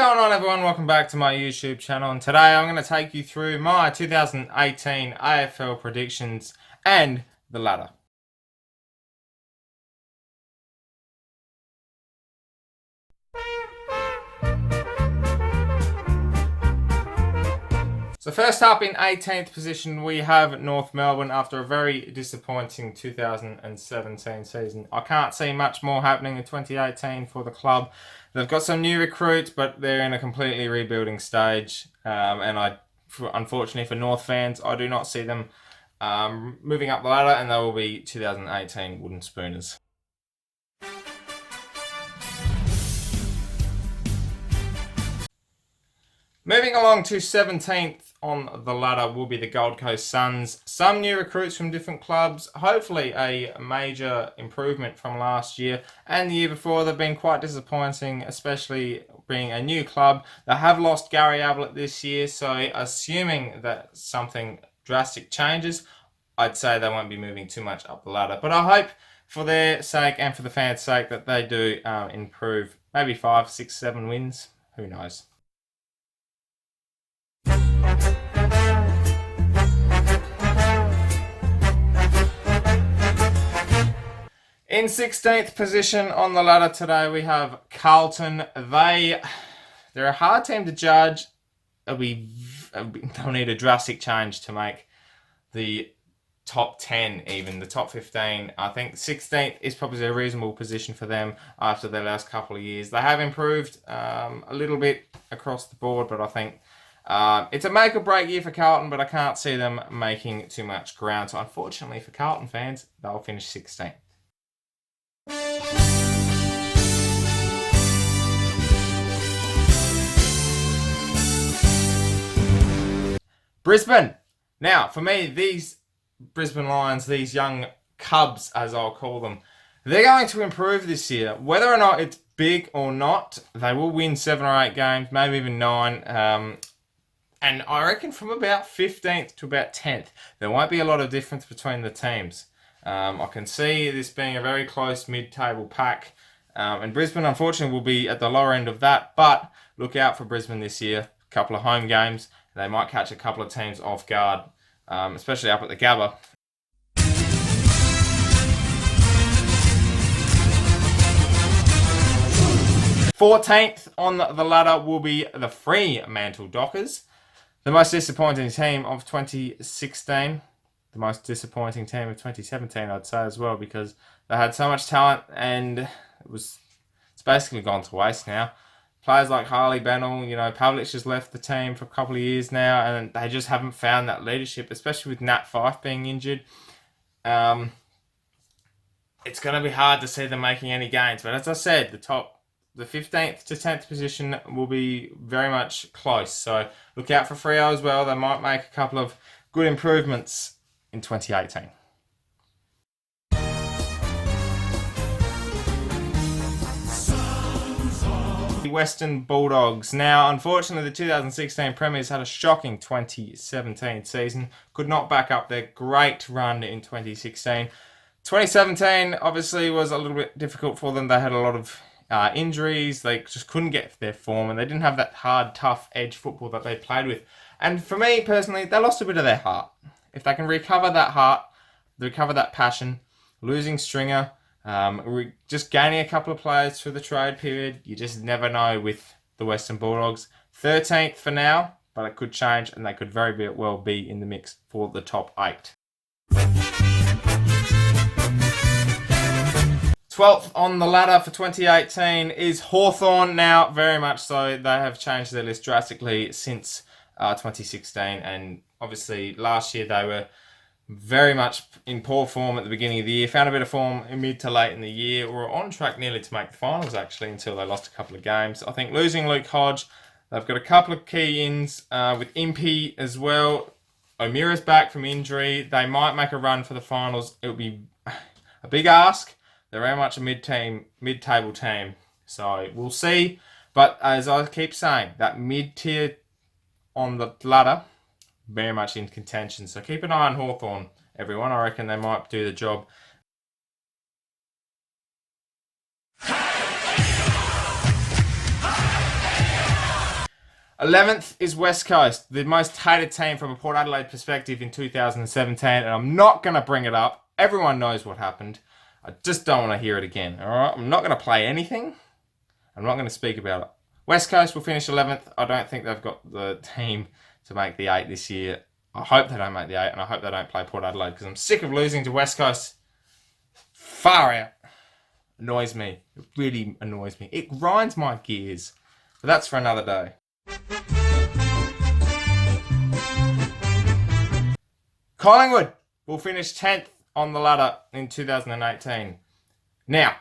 going on, everyone? Welcome back to my YouTube channel, and today I'm going to take you through my 2018 AFL predictions and the ladder. So first up, in 18th position, we have North Melbourne after a very disappointing 2017 season. I can't see much more happening in 2018 for the club. They've got some new recruits, but they're in a completely rebuilding stage. Unfortunately for North fans, I do not see them moving up the ladder, and they will be 2018 wooden spooners. Moving along to 17th on the ladder will be the Gold Coast Suns. Some new recruits from different clubs. Hopefully a major improvement from last year and the year before. They've been quite disappointing, especially being a new club. They have lost Gary Ablett this year, so assuming that something drastic changes, I'd say they won't be moving too much up the ladder. But I hope for their sake and for the fans' sake that they do improve. Maybe 5, 6, 7 wins. Who knows? In 16th position on the ladder today, we have Carlton. They're a hard team to judge. They'll need a drastic change to make the top 10, even the top 15. I think 16th is probably a reasonable position for them after their last couple of years. They have improved a little bit across the board, but I think it's a make or break year for Carlton, but I can't see them making too much ground. So unfortunately for Carlton fans, they'll finish 16th. Brisbane. Now, for me, these Brisbane Lions, these young cubs, as I'll call them, they're going to improve this year. Whether or not it's big or not, they will win 7 or 8 games, maybe even 9. And I reckon from about 15th to about 10th, there won't be a lot of difference between the teams. I can see this being a very close mid-table pack. And Brisbane, unfortunately, will be at the lower end of that. But look out for Brisbane this year. A couple of home games. They might catch a couple of teams off guard, especially up at the Gabba. Fourteenth on the ladder will be the Fremantle Dockers. The most disappointing team of 2016. The most disappointing team of 2017, I'd say as well, because they had so much talent and it's basically gone to waste now. Players like Harley Bennell, Pavlich has left the team for a couple of years now, and they just haven't found that leadership, especially with Nat Fyfe being injured. It's going to be hard to see them making any gains, but as I said, the 15th to 10th position will be very much close. So look out for Freo as well. They might make a couple of good improvements in 2018. The Western Bulldogs. Now, unfortunately, the 2016 Premiers had a shocking 2017 season. Could not back up their great run in 2016. 2017 obviously was a little bit difficult for them. They had a lot of injuries. They just couldn't get their form, and they didn't have that hard, tough edge football that they played with. And for me personally, they lost a bit of their heart. If they can recover that heart, recover that passion, losing Stringer, just gaining a couple of players through the trade period, you just never know with the Western Bulldogs. 13th for now, but it could change, and they could very well be in the mix for the top 8. 12th on the ladder for 2018 is Hawthorn. Now, very much so, they have changed their list drastically since 2016, and obviously last year they were very much in poor form at the beginning of the year, found a bit of form in mid to late in the year, were on track nearly to make the finals actually until they lost a couple of games. I think losing Luke Hodge, they've got a couple of key ins with Impey as well. O'Meara's back from injury. They might make a run for the finals. It would be a big ask. They're very much a mid-table team, so we'll see. But as I keep saying, that mid-tier on the ladder, very much in contention. So keep an eye on Hawthorn, everyone. I reckon they might do the job. 11th is West Coast, the most hated team from a Port Adelaide perspective in 2017, and I'm not going to bring it up. Everyone knows what happened. I just don't want to hear it again, alright? I'm not going to play anything. I'm not going to speak about it. West Coast will finish 11th. I don't think they've got the team to make the 8 this year. I hope they don't make the 8, and I hope they don't play Port Adelaide, because I'm sick of losing to West Coast. Far out. Annoys me. It really annoys me. It grinds my gears. But that's for another day. Collingwood will finish 10th on the ladder in 2018. Now,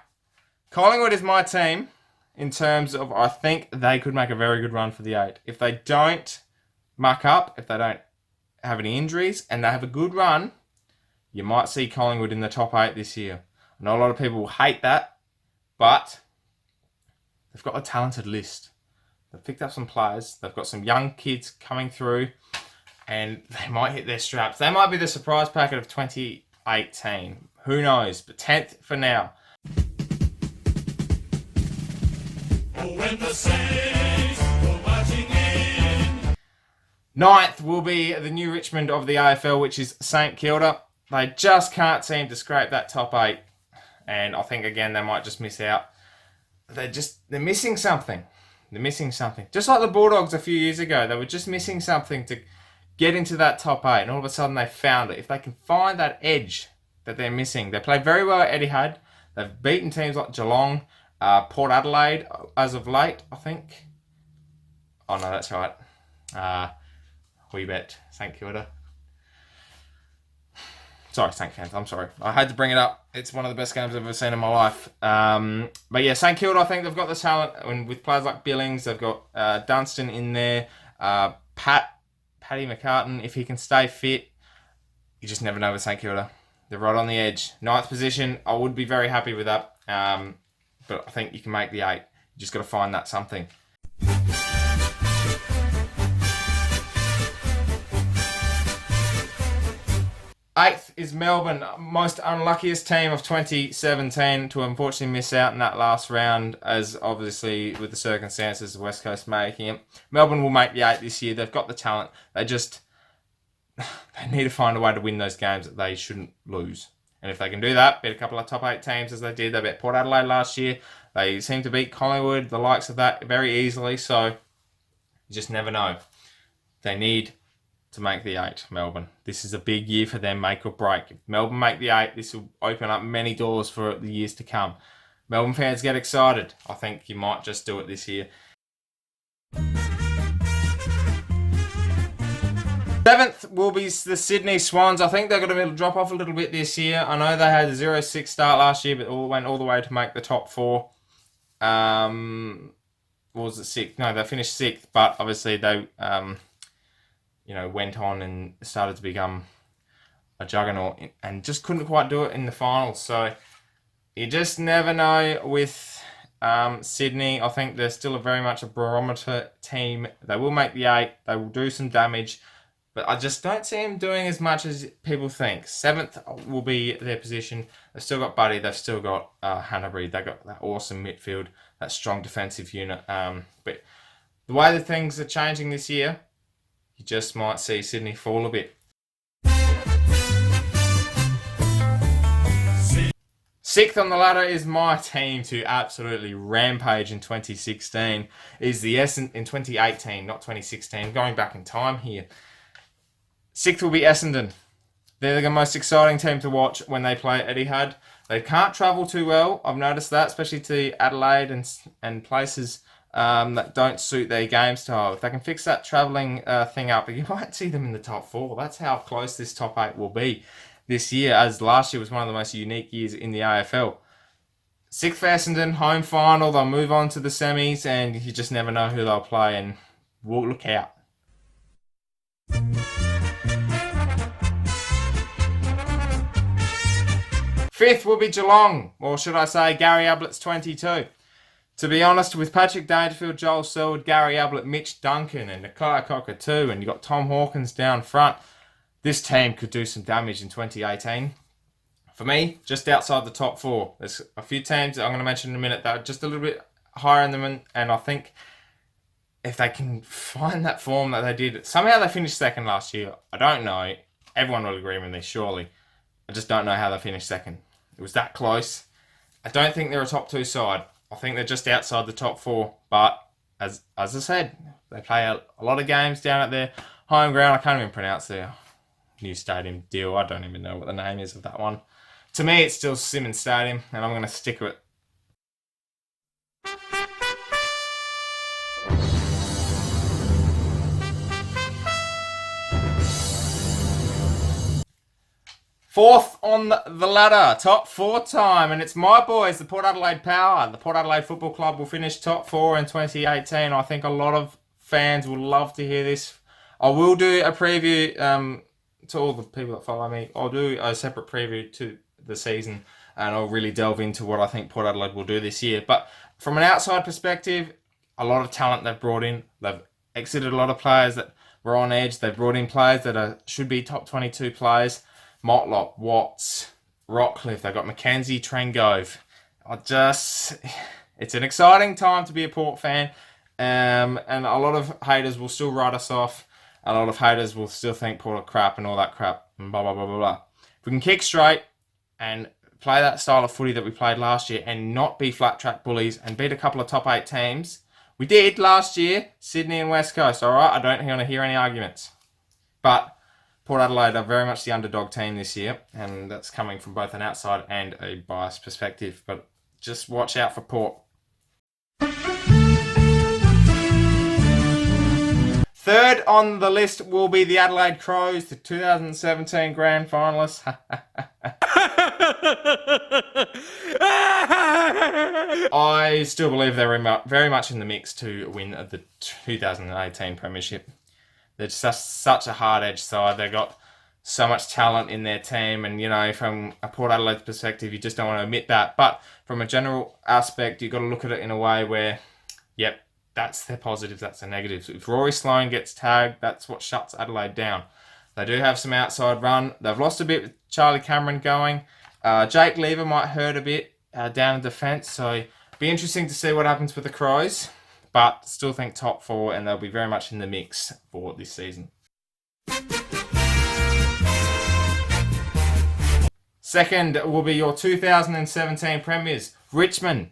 Collingwood is my team in terms of I think they could make a very good run for the 8. If they don't muck up, if they don't have any injuries, and they have a good run, you might see Collingwood in the top 8 this year. I know a lot of people will hate that, but they've got a talented list. They've picked up some players. They've got some young kids coming through, and they might hit their straps. They might be the surprise packet of 2018. Who knows? But 10th for now. When the Saints were marching in. 9th will be the new Richmond of the AFL, which is St Kilda. They just can't seem to scrape that top 8. And I think, again, they might just miss out. They're missing something. They're missing something. Just like the Bulldogs a few years ago. They were just missing something to get into that top 8. And all of a sudden they found it. If they can find that edge that they're missing. They play very well at Etihad. They've beaten teams like Geelong, Port Adelaide as of late, I think. Oh, no, that's right. We bet St Kilda. Sorry, St Kilda. I'm sorry. I had to bring it up. It's one of the best games I've ever seen in my life. But yeah, St Kilda, I think they've got the talent. And with players like Billings, they've got Dunstan in there. Paddy McCartan, if he can stay fit, you just never know with St Kilda. They're right on the edge. 9th position, I would be very happy with that. But I think you can make the 8. You just got to find that something. Eighth is Melbourne, most unluckiest team of 2017 to unfortunately miss out in that last round, as obviously with the circumstances of West Coast making it. Melbourne will make the 8 this year. They've got the talent. They need to find a way to win those games that they shouldn't lose. And if they can do that, beat a couple of top 8 teams as they did. They beat Port Adelaide last year. They seem to beat Collingwood, the likes of that, very easily. So you just never know. They need to make the 8, Melbourne. This is a big year for them, make or break. If Melbourne make the 8, this will open up many doors for the years to come. Melbourne fans get excited. I think you might just do it this year. 7th will be the Sydney Swans. I think they're going to drop off a little bit this year. I know they had a 0-6 start last year, but went all the way to make the top 4. What was it, 6th? No, they finished 6th, but obviously they went on and started to become a juggernaut and just couldn't quite do it in the finals. So you just never know with Sydney. I think they're still very much a barometer team. They will make the 8. They will do some damage. But I just don't see them doing as much as people think. 7th will be their position. They've still got Buddy. They've still got Hanbury. They've got that awesome midfield, that strong defensive unit. But the way that things are changing this year, you just might see Sydney fall a bit. 6th on the ladder is my team to absolutely rampage in 2016. Is the Essendon in 2018, not 2016. Going back in time here. 6th will be Essendon. They're the most exciting team to watch when they play at Etihad. They can't travel too well. I've noticed that, especially to Adelaide and places that don't suit their game style. If they can fix that travelling thing up, you might see them in the top 4. That's how close this top 8 will be this year, as last year was one of the most unique years in the AFL. 6th for Essendon, home final. They'll move on to the semis, and you just never know who they'll play, and we'll look out. 5th will be Geelong, or should I say Gary Ablett's 22. To be honest, with Patrick Dangerfield, Joel Selwood, Gary Ablett, Mitch Duncan and Nakia Cockatoo, and you've got Tom Hawkins down front, this team could do some damage in 2018. For me, just outside the top 4. There's a few teams that I'm going to mention in a minute that are just a little bit higher in them, and I think if they can find that form that they did. Somehow they finished second last year. I don't know. Everyone will agree with me, surely. I just don't know how they finished second. It was that close. I don't think they're a top 2 side. I think they're just outside the top 4. But as I said, they play a lot of games down at their home ground. I can't even pronounce their new stadium deal. I don't even know what the name is of that one. To me, it's still Simmons Stadium, and I'm going to stick with it. Fourth on the ladder, top 4 time, and it's my boys, the Port Adelaide Power. The Port Adelaide Football Club will finish top 4 in 2018. I think a lot of fans will love to hear this. I will do a preview to all the people that follow me. I'll do a separate preview to the season, and I'll really delve into what I think Port Adelaide will do this year. But from an outside perspective, a lot of talent they've brought in. They've exited a lot of players that were on edge. They've brought in players that should be top 22 players. Motlop, Watts, Rockcliffe. They've got Mackenzie, Trengove. It's an exciting time to be a Port fan. And a lot of haters will still write us off. A lot of haters will still think Port are crap and all that crap. And blah, blah, blah, blah, blah. If we can kick straight and play that style of footy that we played last year and not be flat track bullies and beat a couple of top 8 teams. We did last year, Sydney and West Coast, all right? I don't want to hear any arguments. But Port Adelaide are very much the underdog team this year, and that's coming from both an outside and a biased perspective. But just watch out for Port. Third on the list will be the Adelaide Crows, the 2017 grand finalists. I still believe they're very much in the mix to win the 2018 premiership. They're just such a hard-edged side. They've got so much talent in their team. And, you know, from a Port Adelaide perspective, you just don't want to admit that. But from a general aspect, you've got to look at it in a way where, yep, that's their positives, that's their negatives. If Rory Sloane gets tagged, that's what shuts Adelaide down. They do have some outside run. They've lost a bit with Charlie Cameron going. Jake Lever might hurt a bit down in defence. So be interesting to see what happens with the Crows. But still think top 4, and they'll be very much in the mix for this season. Second will be your 2017 premiers, Richmond.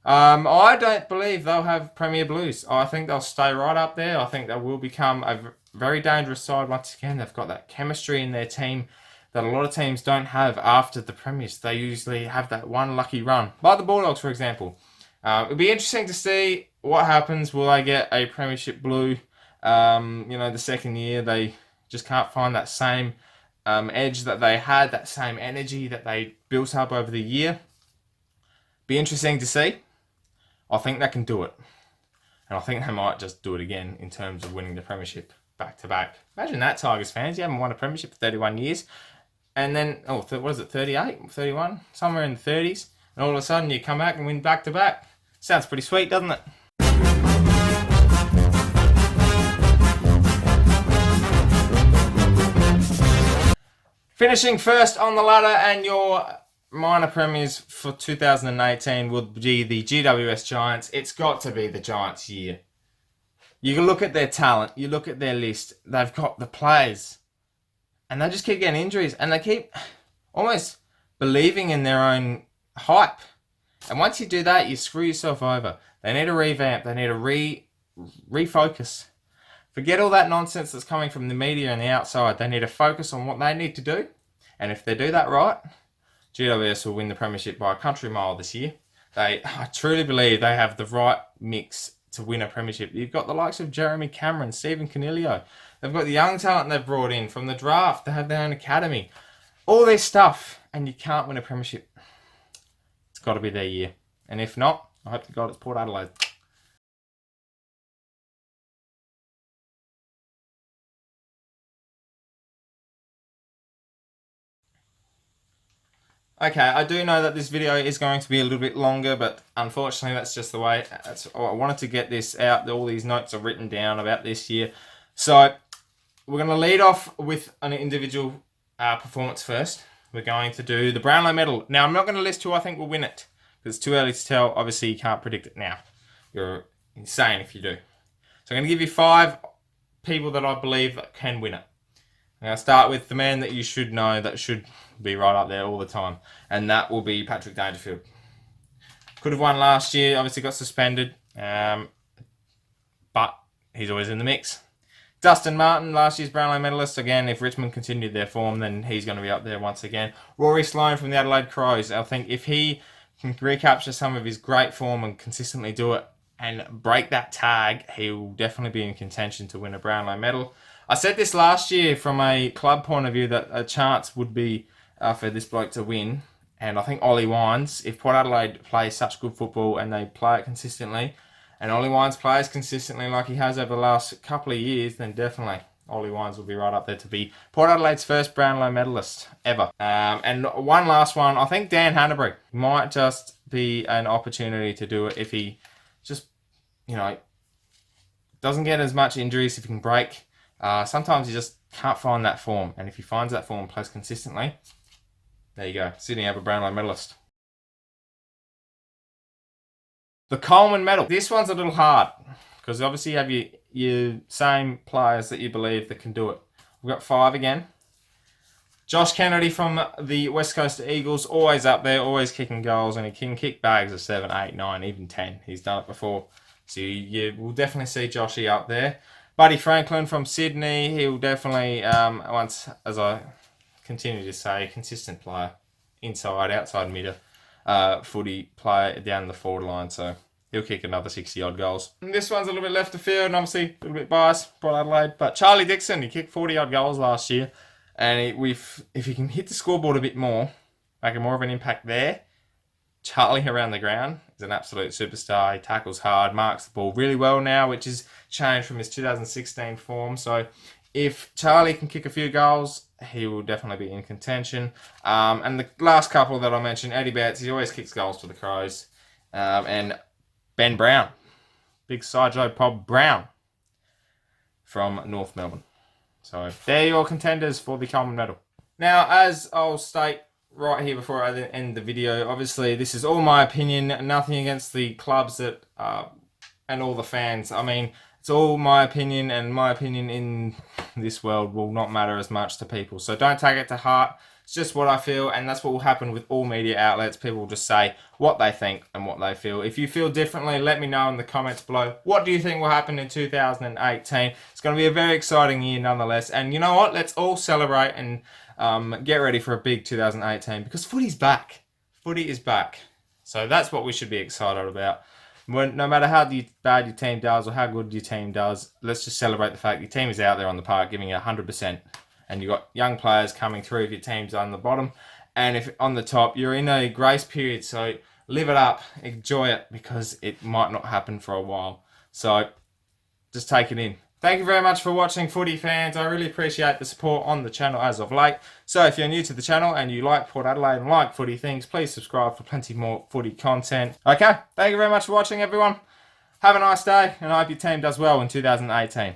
I don't believe they'll have Premier Blues. I think they'll stay right up there. I think they will become a very dangerous side once again. They've got that chemistry in their team that a lot of teams don't have after the premiers. They usually have that one lucky run. Like the Bulldogs, for example. It'll be interesting to see what happens. Will they get a Premiership Blue? The second year, they just can't find that same edge that they had, that same energy that they built up over the year. Be interesting to see. I think they can do it. And I think they might just do it again in terms of winning the Premiership back to back. Imagine that, Tigers fans. You haven't won a Premiership for 31 years. And then, what is it, 38, 31? Somewhere in the 30s. And all of a sudden you come back and win back to back. Sounds pretty sweet, doesn't it? Finishing first on the ladder, and your minor premiers for 2018 will be the GWS Giants. It's got to be the Giants' year. You can look at their talent, you look at their list, they've got the players, and they just keep getting injuries, and they keep almost believing in their own hype. And once you do that, you screw yourself over. They need a revamp. They need a refocus. Forget all that nonsense that's coming from the media and the outside. They need to focus on what they need to do. And if they do that right, GWS will win the premiership by a country mile this year. I truly believe they have the right mix to win a premiership. You've got the likes of Jeremy Cameron, Stephen Canelio. They've got the young talent they've brought in from the draft. They have their own academy. All this stuff, and you can't win a premiership. It's got to be their year. And if not, I hope to God it's Port Adelaide. Okay, I do know that this video is going to be a little bit longer, but unfortunately that's just the way. I wanted to get this out. All these notes are written down about this year. So we're going to lead off with an individual performance first. We're going to do the Brownlow Medal. Now, I'm not going to list who I think will win it, because it's too early to tell. Obviously, you can't predict it now. You're insane if you do. So I'm going to give you 5 people that I believe that can win it. I'm going to start with the man that you should know that should be right up there all the time, and that will be Patrick Dangerfield. Could have won last year, obviously got suspended, but he's always in the mix. Dustin Martin, last year's Brownlow medalist. Again, if Richmond continued their form, then he's going to be up there once again. Rory Sloane from the Adelaide Crows. I think if he can recapture some of his great form and consistently do it and break that tag, he will definitely be in contention to win a Brownlow medal. I said this last year from a club point of view that a chance would be for this bloke to win. And I think Ollie Wines, if Port Adelaide plays such good football and they play it consistently, and Ollie Wines plays consistently like he has over the last couple of years, then definitely Ollie Wines will be right up there to be Port Adelaide's first Brownlow medalist ever. And one last one, I think Dan Hannebery might just be an opportunity to do it if he just, doesn't get as much injuries, if he can break. Sometimes he just can't find that form, and if he finds that form and plays consistently, there you go, Sydney have a Brownlow medalist. The Coleman medal. This one's a little hard because obviously you have your same players that you believe that can do it. We've got 5 again. Josh Kennedy from the West Coast Eagles, always up there, always kicking goals, and he can kick bags of 7, 8, 9, even 10. He's done it before. So you will definitely see Joshy up there. Buddy Franklin from Sydney, he will definitely, once, as I continue to say, consistent player. Inside, outside midder. Footy player down the forward line, so he'll kick another 60-odd goals. And this one's a little bit left of field, and obviously a little bit biased, Port Adelaide. But Charlie Dixon, he kicked 40-odd goals last year, and if he can hit the scoreboard a bit more, make more of an impact there, Charlie around the ground is an absolute superstar. He tackles hard, marks the ball really well now, which has changed from his 2016 form. So if Charlie can kick a few goals, he will definitely be in contention. And the last couple that I mentioned, Eddie Betts, he always kicks goals for the Crows. And Ben Brown, big Sideshow Bob Brown from North Melbourne. So they're your contenders for the Coleman medal. Now, as I'll state right here before I end the video, obviously this is all my opinion, nothing against the clubs that and all the fans. I mean, it's all my opinion, and my opinion in this world will not matter as much to people. So don't take it to heart. It's just what I feel, and that's what will happen with all media outlets. People will just say what they think and what they feel. If you feel differently, let me know in the comments below. What do you think will happen in 2018? It's going to be a very exciting year nonetheless. And you know what? Let's all celebrate and get ready for a big 2018 because footy's back. Footy is back. So that's what we should be excited about. No matter how bad your team does or how good your team does, let's just celebrate the fact your team is out there on the park giving you 100%. And you've got young players coming through if your team's on the bottom. And if on the top, you're in a grace period. So live it up, enjoy it, because it might not happen for a while. So just take it in. Thank you very much for watching, footy fans. I really appreciate the support on the channel as of late. So if you're new to the channel and you like Port Adelaide and like footy things, please subscribe for plenty more footy content. Okay, thank you very much for watching, everyone. Have a nice day, and I hope your team does well in 2018.